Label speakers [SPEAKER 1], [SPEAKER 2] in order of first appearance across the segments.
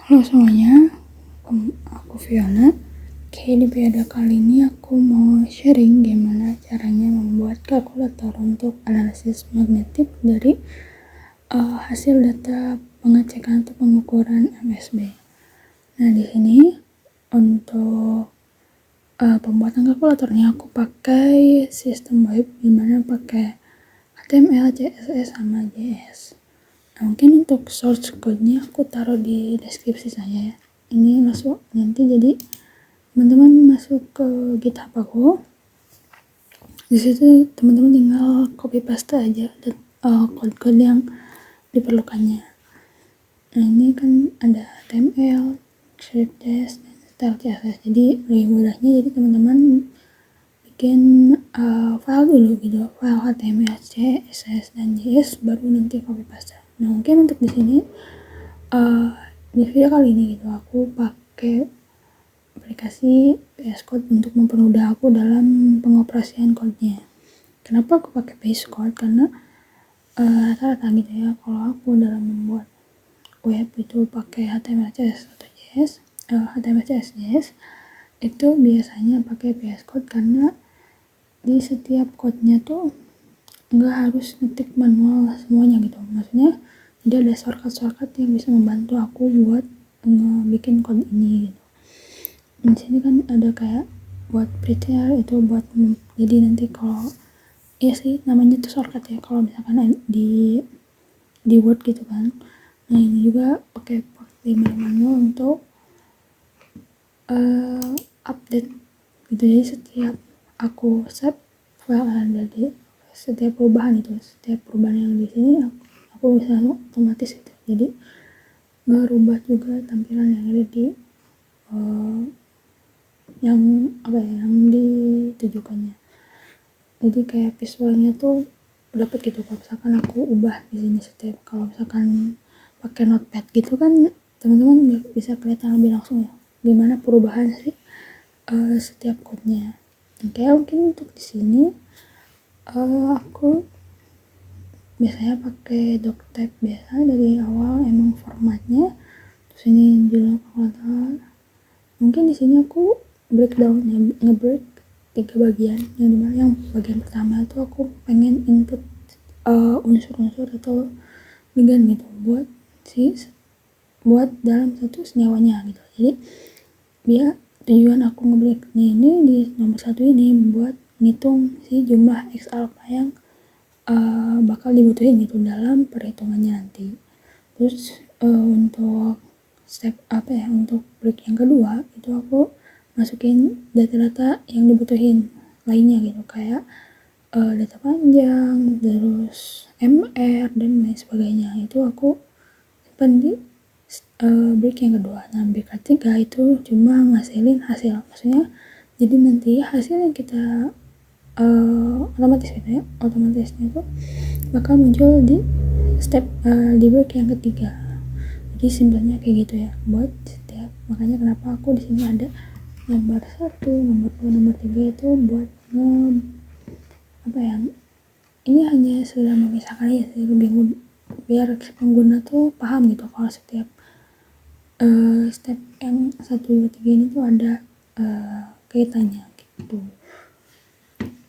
[SPEAKER 1] Halo semuanya, aku Fiona. Oke, di video kali ini aku mau sharing gimana caranya membuat kalkulator untuk analisis magnetik dari hasil data pengecekan atau pengukuran MSB. Nah, di sini untuk pembuatan kalkulatornya aku pakai sistem web, dimana pakai HTML, CSS, sama JS. Nah, mungkin untuk source code-nya aku taruh di deskripsi saya ya. Ini masuk nanti, jadi teman-teman masuk ke GitHub aku. Di situ teman-teman tinggal copy paste aja code-code yang diperlukannya. Nah, ini kan ada HTML, script.js, dan style CSS. Jadi lebih mudahnya, jadi teman-teman bikin file dulu gitu, file HTML, CSS, dan JS, baru nanti copy paste. Nah, mungkin untuk di sini di video kali ini gitu aku pakai aplikasi VS Code untuk mempermudah aku dalam pengoperasian code-nya. Kenapa aku pakai VS Code? Karena rata-rata gitu ya, kalau aku dalam membuat web itu pakai HTML, CSS atau JS, HTML, CSS, JS itu biasanya pakai VS Code, karena di setiap code-nya tuh nggak harus ngetik manual semuanya gitu. Maksudnya jadi ada shortcut yang bisa membantu aku buat bikin code ini gitu. Di sini kan ada kayak buat prepare itu buat jadi nanti kalau iya sih namanya tuh shortcut ya kalau misalkan di Word gitu kan. Nah, ini juga pakai manual untuk update gitu. Jadi setiap aku save file ada di setiap perubahan yang di sini aku bisa otomatis gitu. Jadi merubah juga tampilan yang ada di yang ditujukannya. Jadi kayak visualnya tuh dapat gitu kalau misalkan aku ubah di sini setiap, kalau misalkan pakai notepad gitu kan teman-teman bisa kelihatan lebih langsung ya gimana perubahan sih setiap code-nya. Oke, mungkin untuk di sini aku biasanya pakai doctype biasa dari awal, emang formatnya. Terus ini judul kalkulator. Mungkin di sini aku breakdown ya, ngebreak 3 bagian. Yang dimana yang bagian pertama itu aku pengen input unsur-unsur atau ligan gitu buat dalam satu senyawanya gitu. Jadi biar tujuan aku ngebreak ini di nomor 1 ini buat ngitung si jumlah X alpha yang bakal dibutuhin gitu dalam perhitungannya nanti. Terus untuk step untuk break yang kedua itu aku masukin data-data yang dibutuhin lainnya gitu, kayak data panjang, terus MR, dan lain sebagainya. Itu aku simpan di break yang kedua. Nah, break ketiga itu cuma ngasilin hasil, maksudnya jadi nanti hasil yang kita otomatisnya itu bakal muncul di step di break yang ketiga. Jadi simpelnya kayak gitu ya buat setiap, makanya kenapa aku di sini ada nomor 1, nomor 2, nomor 3 itu buat ini hanya sudah memisahkan ya sih, lebih biar pengguna tuh paham gitu kalau setiap step yang 1, 2, 3 ini tuh ada kaitannya gitu.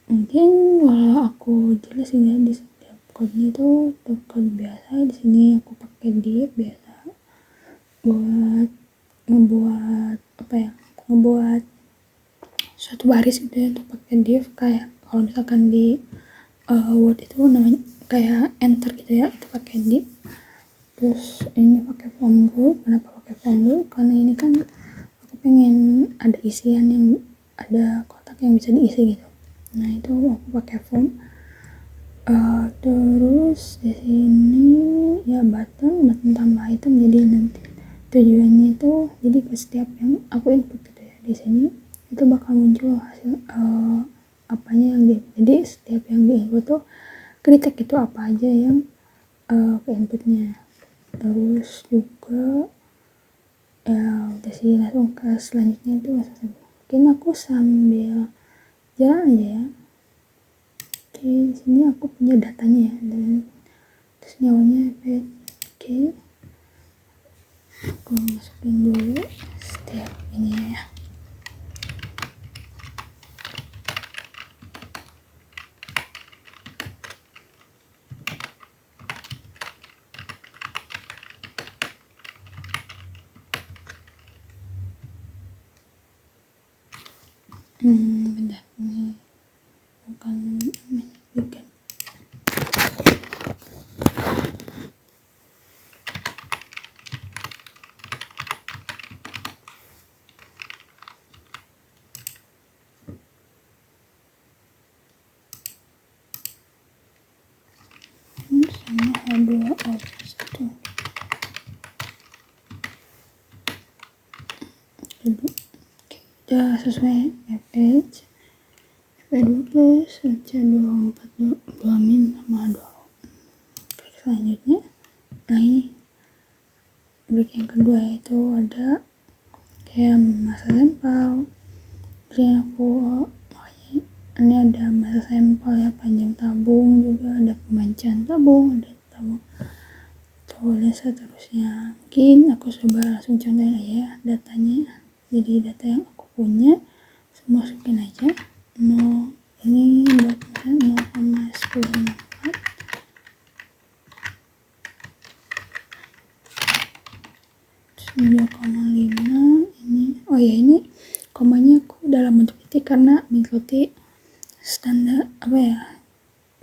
[SPEAKER 1] Mungkin kalau aku jelasin ya, di setiap code-nya itu code biasa. Di sini aku pakai div biasa buat ngebuat suatu baris gitu ya, untuk pakai div. Kayak kalau misalkan di Word itu namanya kayak enter gitu ya, itu pakai div. Terus ini pakai form rule. Kenapa pakai form rule? Karena ini kan aku pengen ada isian yang ada kotak yang bisa diisi gitu. Nah, itu aku pakai form. Terus di sini ya button tambah item. Jadi nanti tujuannya itu jadi ke setiap yang aku input gitu ya, di sini itu bakal muncul hasil apanya yang jadi setiap yang di input tuh kritik itu apa aja yang ke inputnya. Terus juga ya udah sih, langsung ke selanjutnya itu mungkin aku sambil jalan aja ya. Oke, di sini aku punya datanya ya, dan terus nyawanya oke. Aku masukin dulu setiap ini ya. Bentar, ini bukan bikin. Sama H2O1. Udah sesuai pH F12 C242 min sama 2. Klik selanjutnya. Nah ini klik yang kedua, itu ada kayak masa sampel. Jadi aku ini ada masa sampel ya, panjang tabung, juga ada pemancahan tabung, ada tabung dan seterusnya. Mungkin aku coba langsung contohin aja ya datanya. Jadi data yang aku punya semua masukin aja. 0 ini buat 0,104, 9,5 ini. Oh ya, ini komanya aku dalam bentuk titik karena mengikuti standar apa ya,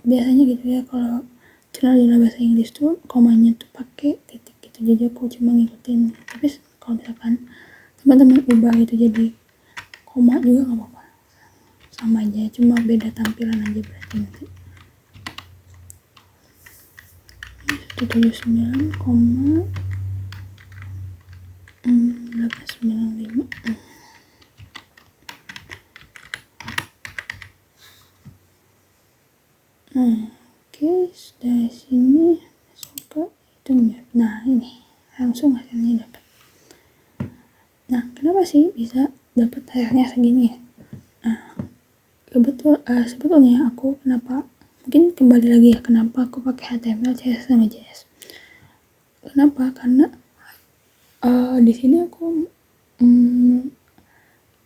[SPEAKER 1] biasanya gitu ya, kalau jurnal bahasa Inggris tuh komanya tuh pakai titik gitu, jadi aku cuma ngikutin. Tapi kalau misalkan teman-teman ubah itu jadi koma juga nggak apa-apa, sama aja, cuma beda tampilan aja berarti nanti. 179,895. Oke, dari sini masuk ke hitungnya. Nah ini langsung hasilnya dapat. Nah kenapa sih bisa dapat hasilnya segini ya? Nah sebetulnya aku kenapa, mungkin kembali lagi ya, kenapa aku pakai HTML, CSS sama JS. Kenapa? Karena di sini aku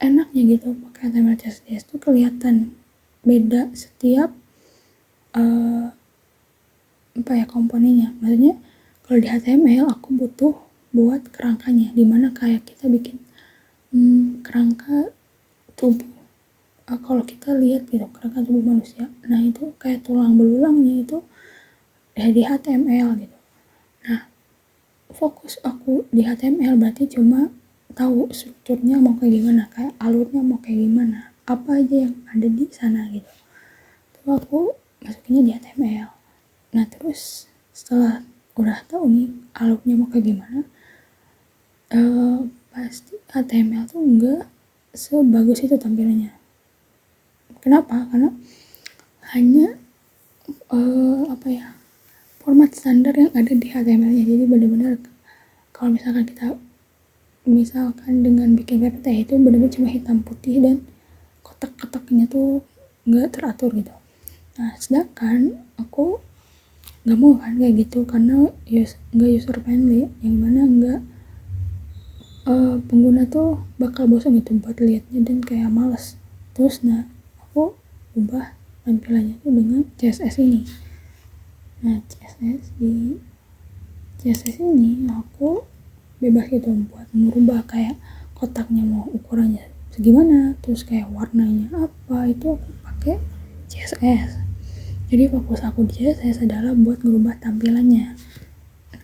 [SPEAKER 1] enaknya gitu pakai HTML, CSS, JS tuh kelihatan beda setiap apa ya komponennya. Maksudnya kalau di HTML aku butuh buat kerangkanya, dimana kayak kita bikin kerangka tubuh. Kalau kita lihat gitu kerangka tubuh manusia, nah itu kayak tulang belulangnya itu di HTML gitu. Nah fokus aku di HTML berarti cuma tahu strukturnya mau kayak gimana, kayak alurnya mau kayak gimana, apa aja yang ada di sana gitu. Terus aku masukinnya di HTML. Nah terus setelah udah tahu nih alurnya mau kayak gimana, pasti HTML tuh enggak sebagus itu tampilannya. Kenapa? Karena hanya apa ya, format standar yang ada di HTML-nya. Jadi benar-benar kalau misalkan dengan bikin PPT itu benar-benar cuma hitam putih dan kotak-kotaknya tuh nggak teratur gitu. Nah sedangkan aku nggak mau kan kayak gitu, karena nggak user friendly, yang mana nggak pengguna tuh bakal bosan gitu buat liatnya dan kayak males. Terus nah aku ubah tampilannya tuh dengan CSS ini. Nah CSS ini aku bebas gitu buat merubah kayak kotaknya mau ukurannya segimana, terus kayak warnanya apa, itu aku pakai CSS. Jadi fokus aku di CSS adalah buat merubah tampilannya.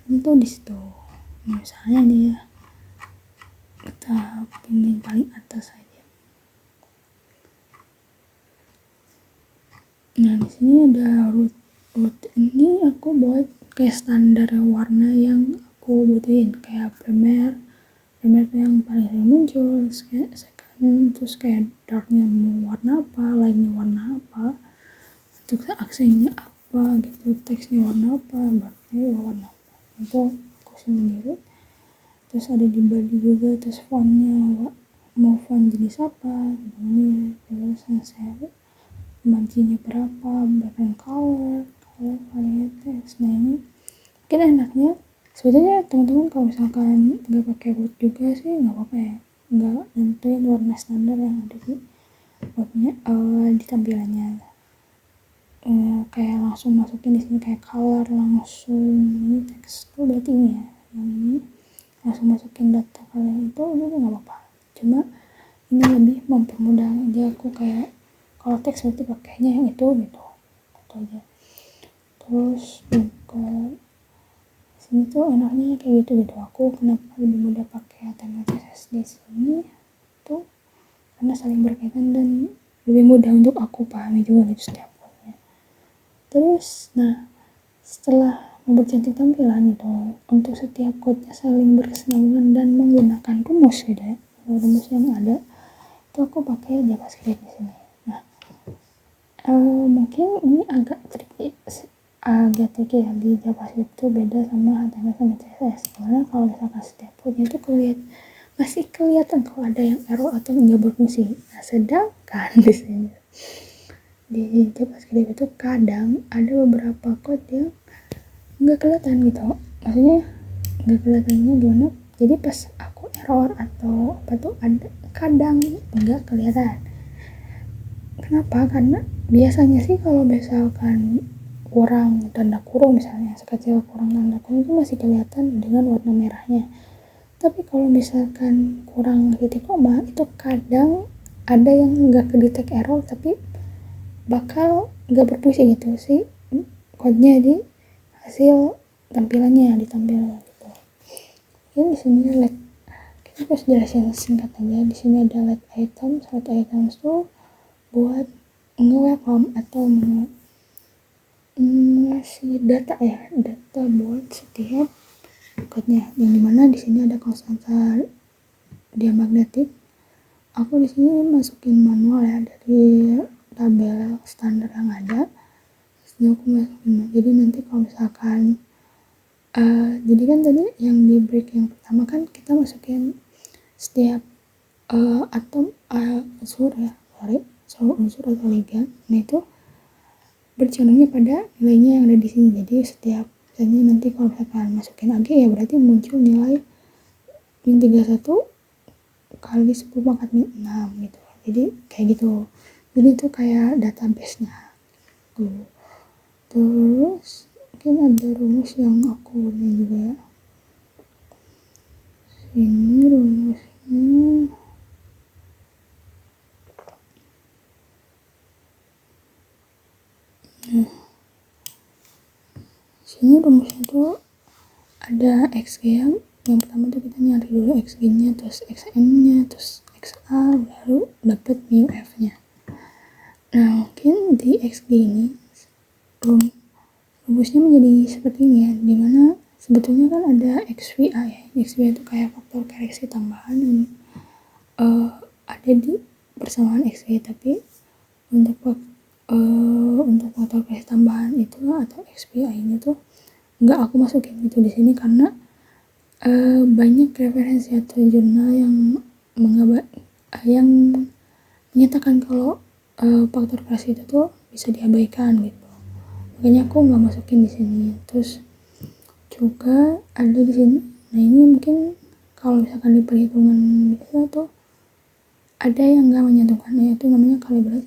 [SPEAKER 1] Itu di situ. Misalnya nih ya, kita pilih paling atas aja. Nah di sini ada root ini aku buat kayak standar warna yang aku butuhin, kayak primer tuh yang paling sering muncul, second, terus kayak darknya mau warna apa, lightnya warna apa, terus aksennya apa gitu, teksnya warna apa, backgroundnya warna apa, itu aku sendiri. Terus ada di body juga, terus fontnya mau font jenis apa, ini terus sans serif, marginnya berapa, background color varieties. Nah ini mungkin enaknya Sebetulnya teman-teman kalau misalkan nggak pakai wood juga sih nggak apa-apa ya, nggak nentuin warna standar yang ada di woodnya, di tampilannya. Kayak langsung masukin di sini kayak color langsung, ini teks tuh berarti ini ya, yang ini langsung masukin data kalian itu nggak apa-apa, cuma ini lebih mempermudah aja aku, kayak kalau teks berarti pakainya yang itu gitu, itu aja. Terus juga sini tuh enaknya kayak gitu aku kenapa lebih mudah pakai HTML CSS di sini tuh karena saling berkaitan dan lebih mudah untuk aku pahami juga gitu setiap code-nya. Terus nah setelah mempercantik tampilan itu untuk setiap code-nya saling berkesinambungan dan menggunakan rumus gitu ya, rumus yang ada itu aku pakai JavaScript di sini. Nah mungkin ini agak tricky ya, di JavaScript itu beda sama HTML sama CSS, karena kalau misalkan setiap code itu masih kelihatan kalau ada yang error atau nggak berfungsi. Nah sedangkan di sini di JavaScript itu kadang ada beberapa code yang nggak kelihatan gitu, maksudnya nggak kelihatannya gimana, jadi pas aku error atau apa tuh ada kadang nggak kelihatan. Kenapa? Karena biasanya sih kalau misalkan kurang tanda kurung, misalnya sekecil kurang tanda kurung itu masih kelihatan dengan warna merahnya. Tapi kalau misalkan kurang titik koma itu kadang ada yang nggak kedetek error tapi bakal nggak berfungsi gitu sih kodenya di hasil tampilannya, di tampilan gitu. Ini di sini let, kita harus jelasin singkat aja. Di sini ada let items tuh buat nge-welcome atau ngasih data ya, data buat setiap code-nya, yang dimana di sini ada konstanta dia magnetik. Aku di sini masukin manual ya dari tabel standar yang ada. Jadi aku masukin, jadi nanti kalau misalkan jadi kan tadi yang di break yang pertama kan kita masukin setiap atom unsur ya, unsur atau ligan. Nah itu bercondongnya pada nilainya yang ada di sini. Jadi setiap misalnya nanti kalau misalkan masukin AG ya berarti muncul nilai min 31 kali 10 pangkat min 6 gitu. Jadi kayak gitu. Jadi itu kayak database-nya. Tuh. Terus mungkin ada rumus yang aku punya juga ya. Ini rumusnya. Nah, sini rumusnya tuh ada XG yang pertama tuh kita nyari dulu XG-nya, terus XM-nya, terus XA, baru dapet mu F-nya. Nah mungkin di XG ini rumusnya menjadi seperti ini ya, dimana sebetulnya kan ada XVI ya. XVI itu kayak faktor koreksi tambahan yang ada di persamaan XG, tapi untuk faktor koreksi tambahan itu atau XPI ini tuh nggak aku masukin gitu di sini karena banyak referensi atau jurnal yang yang menyatakan kalau faktor koreksi itu tuh bisa diabaikan gitu, makanya aku nggak masukin di sini. Terus juga ada di sini, nah ini mungkin kalau misalkan di perhitungan biasa tuh ada yang nggak menyentuhkan, yaitu namanya kalibrasi,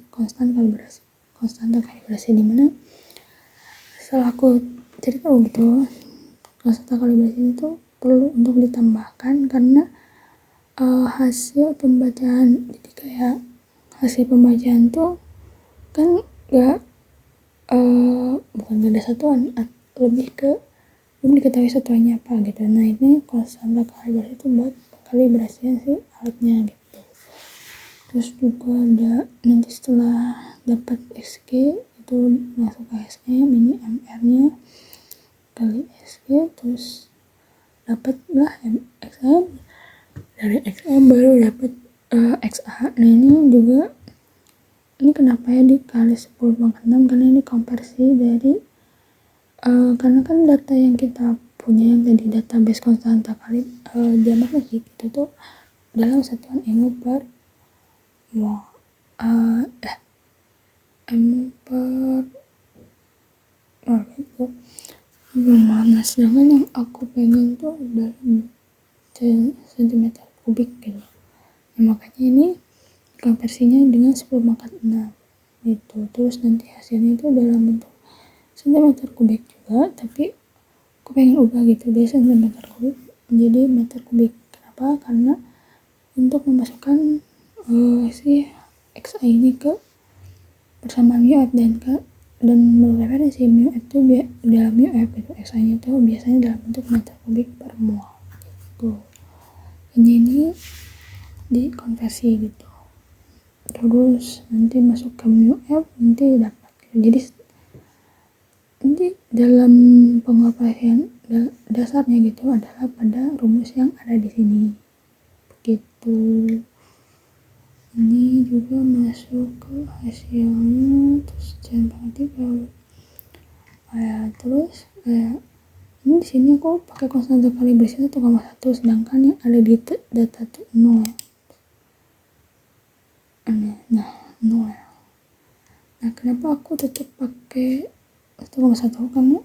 [SPEAKER 1] konstanta kalibrasi, dimana setelah aku cari tahu gitu konstanta kalibrasi itu perlu untuk ditambahkan karena hasil pembacaan, jadi kayak hasil pembacaan tuh kan nggak bukan gak ada satuan, lebih ke belum diketahui satuannya apa gitu. Nah ini konstanta kalibrasi itu buat kalibrasian si alatnya gitu. Terus juga ada nanti setelah dapat XG itu masuk ke SM, ini MR-nya kali XG, terus dapatlah XM, dari XM baru dapat XA. Nah ini juga ini kenapa ya dikali 10 pangkat 6, karena ini konversi dari karena kan data yang kita punya yang tadi database konstanta kali dia magnetik itu tuh dalam satuan mol per mol mol per mol gitu. belum mana, sedangkan yang aku pengen tuh dalam sentimeter kubik gitu. Nah, makanya ini konversinya dengan 10/6 gitu. Terus nanti hasilnya itu dalam bentuk sentimeter kubik juga, tapi aku pengen ubah gitu dari sentimeter kubik menjadi meter kubik. Kenapa? Karena untuk memasukkan si XA ini ke persamaan μf dan mereferensi μf itu dalam μf itu XA nya itu biasanya dalam bentuk meter kubik per mol gitu. Ini dikonversi gitu, terus nanti masuk ke μf nanti dapat gitu. Jadi nanti dalam pengoperasian dasarnya gitu adalah pada rumus yang ada di sini begitu. Ini juga masuk ke hasilnya, terus jangan berarti kalau terus ini di sini aku pakai konstanta kalibrasi 1,1, sedangkan yang ada di data tuh 0 ya. Nah 0 ya. Nah kenapa aku tetap pakai 1,1? Karena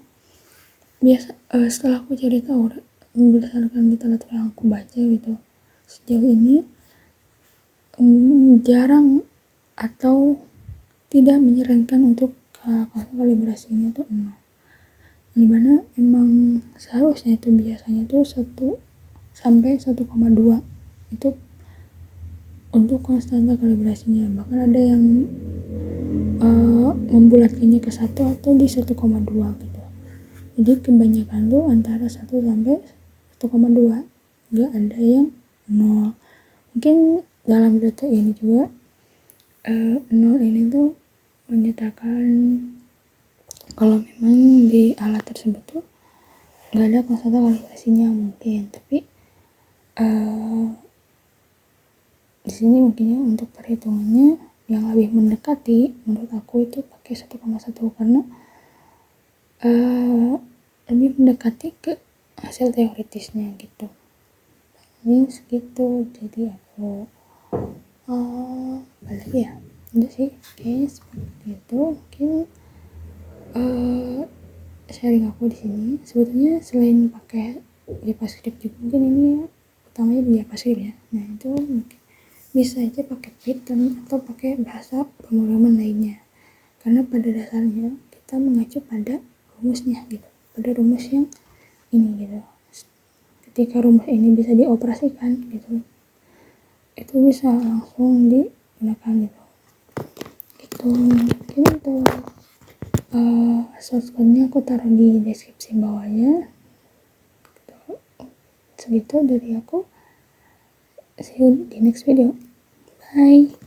[SPEAKER 1] biasa setelah aku cari tahu berdasarkan literatur yang aku baca gitu, sejauh ini jarang atau tidak menyarankan untuk kalibrasinya itu 0, dimana emang seharusnya itu biasanya itu 1 sampai 1,2 itu untuk konstanta kalibrasinya. Bahkan ada yang membulatkannya ke 1 atau di 1,2 gitu. Jadi kebanyakan tuh antara 1 sampai 1,2, nggak ada yang 0. Mungkin dalam data ini juga 0 ini tuh menyatakan kalau memang di alat tersebut tuh nggak ada konstanta kalibrasinya mungkin, tapi di sini mungkinnya untuk perhitungannya yang lebih mendekati menurut aku itu pakai 1,1 karena lebih mendekati ke hasil teoritisnya gitu. Ini segitu, jadi aku balik ya udah sih kayaknya seperti itu. Mungkin sharing aku di sini sebetulnya selain pakai JavaScript juga mungkin ini utamanya di JavaScript ya. Nah itu mungkin bisa aja pakai Python atau pakai bahasa pemrograman lainnya, karena pada dasarnya kita mengacu pada rumusnya gitu, pada rumus yang ini gitu. Ketika rumus ini bisa dioperasikan gitu, itu bisa langsung digunakan gitu. Mungkin untuk source code-nya aku taruh di deskripsi bawahnya gitu. Segitu dari aku, see you di next video, bye.